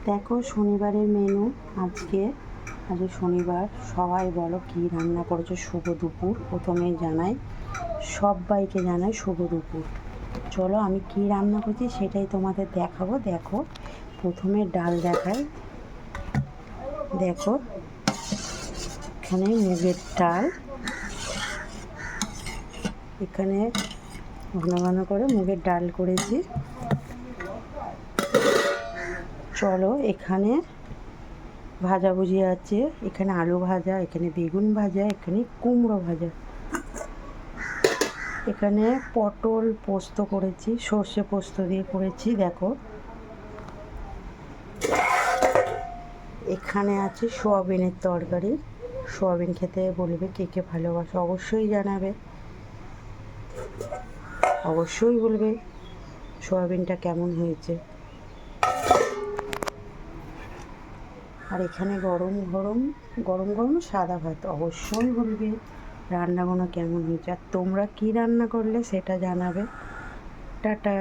দেখো শনিবারের মেনু আজকে শনিবার। সবাই বলো কী রান্না করেছো। শুভ দুপুর। প্রথমেই জানাই, সবাইকে জানাই শুভ দুপুর। চলো আমি কী রান্না করছি সেটাই তোমাদের দেখাবো। দেখো প্রথমে ডাল দেখাই। দেখো এখানে মুগের ডাল, এখানে ঘন ঘন করে মুগের ডাল করেছি। চলো এখানে ভাজাভুজি আছে, এখানে আলু ভাজা, এখানে বেগুন ভাজা, এখানে কুমড়ো ভাজা, এখানে পটল পোস্ত করেছি, সর্ষে পোস্ত দিয়ে করেছি। দেখো এখানে আছে সোয়াবিনের তরকারি। সোয়াবিন খেতে বলবে কে কে ভালোবাসো, অবশ্যই জানাবে, অবশ্যই বলবে সোয়াবিনটা কেমন হয়েছে। আর এখানে গরম গরম গরম গরম সাদা ভাত, অবশ্যই বলবে রান্নাগুলো কেমন হয়েছে। আর তোমরা কী রান্না করলে সেটা জানাবে। টাটা।